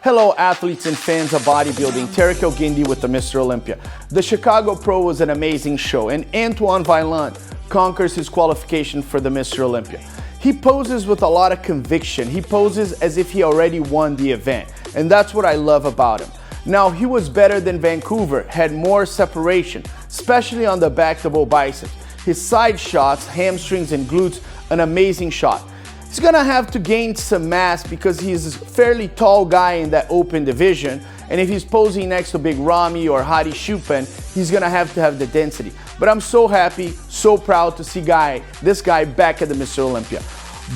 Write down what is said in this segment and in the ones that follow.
Hello athletes and fans of bodybuilding, Tarek Elguindi with the Mr. Olympia. The Chicago Pro was an amazing show and Antoine Vaillant conquers his qualification for the Mr. Olympia. He poses with a lot of conviction. He poses as if he already won the event, and that's what I love about him. Now, he was better than Vancouver, had more separation, especially on the back double biceps. His side shots, hamstrings and glutes, an amazing shot. He's gonna have to gain some mass because he's a fairly tall guy in that open division, and if he's posing next to Big Ramy or Hadi Choopan, he's gonna have to have the density. But I'm so happy, so proud to see this guy back at the Mr. Olympia.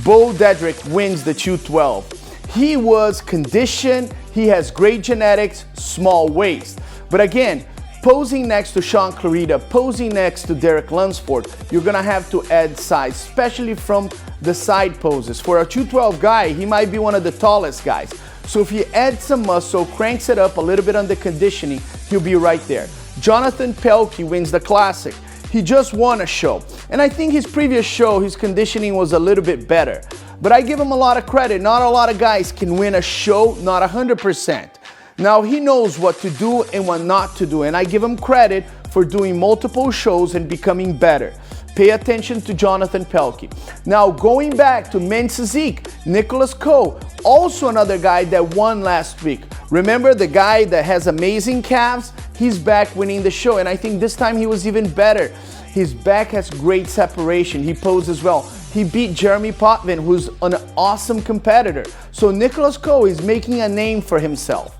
Bo Dedrick wins the 212. He was conditioned, he has great genetics, small waist. But again, posing next to Sean Clarida, posing next to Derek Lunsford, you're gonna have to add size, especially from the side poses. For a 212 guy, he might be one of the tallest guys. So if he adds some muscle, cranks it up a little bit on the conditioning, he'll be right there. Jonathan PELKEY wins the Classic. He just won a show. And I think his previous show, his conditioning was a little bit better. But I give him a lot of credit. Not a lot of guys can win a show, not 100%. Now he knows what to do and what not to do, and I give him credit for doing multiple shows and becoming better. Pay attention to Jonathan PELKEY. Now going back to men's physique, Nicholas Coe, also another guy that won last week. Remember the guy that has amazing calves? He's back winning the show, and I think this time he was even better. His back has great separation, he poses well. He beat Jeremy Potvin, who's an awesome competitor. So Nicholas Coe is making a name for himself.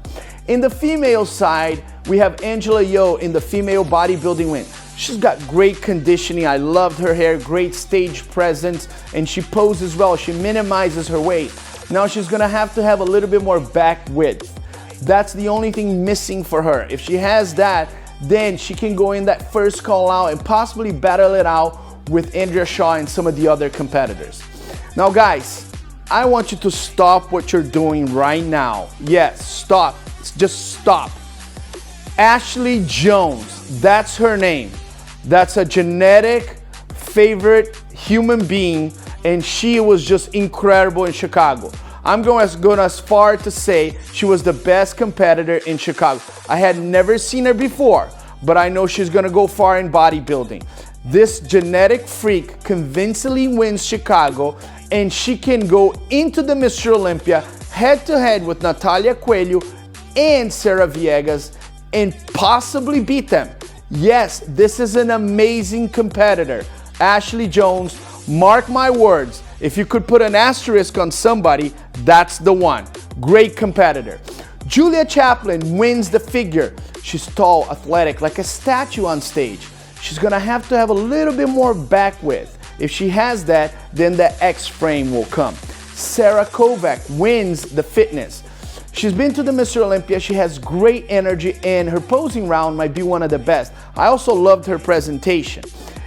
In the female side, we have Angela Yeo in the female bodybuilding win. She's got great conditioning. I loved her hair, great stage presence, and she poses well. She minimizes her weight. Now she's gonna have to have a little bit more back width. That's the only thing missing for her. If she has that, then she can go in that first call out and possibly battle it out with Andrea Shaw and some of the other competitors. Now guys, I want you to stop what you're doing right now. Yes, stop. Just stop. Ashley Jones, that's her name. That's a genetic favorite human being, and she was just incredible in Chicago. I'm going as far to say she was the best competitor in Chicago. I had never seen her before, but I know she's gonna go far in bodybuilding. This genetic freak convincingly wins Chicago, and she can go into the Mr. Olympia head to head with Natalia Coelho and Sarah Viegas and possibly beat them. Yes, this is an amazing competitor. Ashley Jones, mark my words, if you could put an asterisk on somebody, that's the one. Great competitor. Julia Chaplin wins the figure. She's tall, athletic, like a statue on stage. She's gonna have to have a little bit more back width. If she has that, then the X frame will come. SARA KOVACH wins the fitness. She's been to the Mr. Olympia, she has great energy, and her posing round might be one of the best. I also loved her presentation.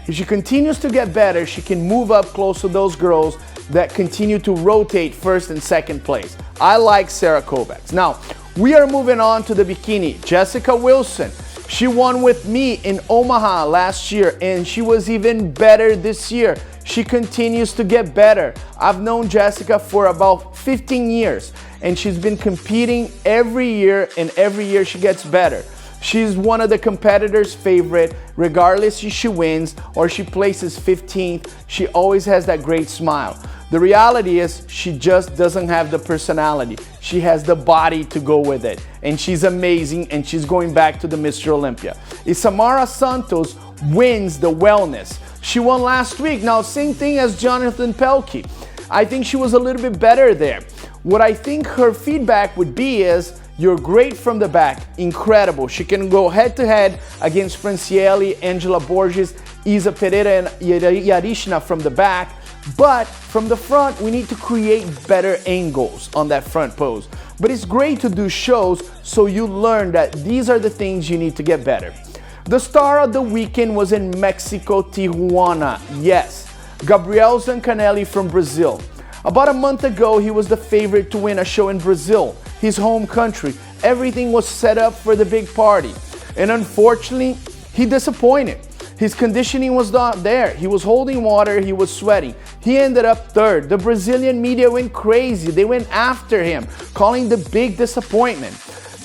If she continues to get better, she can move up close to those girls that continue to rotate first and second place. I like SARA KOVACH. Now, we are moving on to the bikini. Jessica Wilson. She won with me in Omaha last year, and she was even better this year. She continues to get better. I've known Jessica for about 15 years, and she's been competing every year, and every year she gets better. She's one of the competitors' favorite, regardless if she wins or she places 15th, she always has that great smile. The reality is she just doesn't have the personality. She has the body to go with it, and she's amazing, and she's going back to the Mr. Olympia. ISAMARA Santos wins the wellness. She won last week. Now, same thing as Jonathan PELKEY. I think she was a little bit better there. What I think her feedback would be is, you're great from the back, incredible. She can go head to head against Franciele, Angela Borges, Isa Pereira, and Yarishna from the back. But from the front, we need to create better angles on that front pose. But it's great to do shows so you learn that these are the things you need to get better. The star of the weekend was in Mexico, Tijuana. Yes, Gabriel Zancanelli from Brazil. About a month ago, he was the favorite to win a show in Brazil, his home country. Everything was set up for the big party. And unfortunately, he disappointed. His conditioning was not there. He was holding water, he was sweating. He ended up third. The Brazilian media went crazy. They went after him, calling the big disappointment.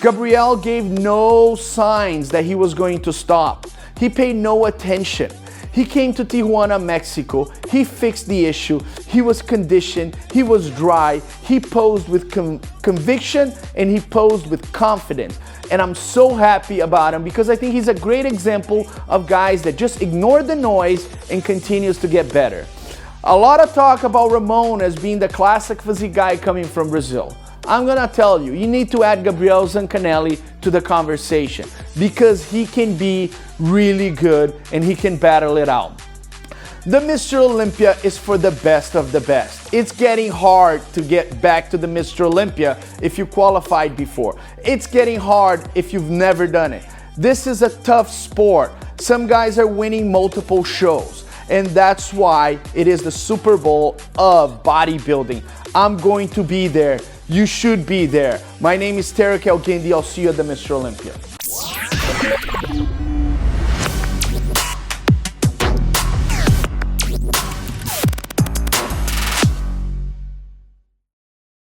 Gabriel gave no signs that he was going to stop. He paid no attention. He came to Tijuana, Mexico. He fixed the issue. He was conditioned. He was dry. He posed with conviction and he posed with confidence. And I'm so happy about him because I think he's a great example of guys that just ignore the noise and continues to get better. A lot of talk about Ramon as being the classic physique guy coming from Brazil. I'm gonna tell you, you need to add Gabriel Zancanelli to the conversation because he can be really good and he can battle it out. The Mr. Olympia is for the best of the best. It's getting hard to get back to the Mr. Olympia if you qualified before. It's getting hard if you've never done it. This is a tough sport. Some guys are winning multiple shows, and that's why it is the Super Bowl of bodybuilding. I'm going to be there. You should be there. My name is Tarek El Guindy. I'll see you at the Mr. Olympia.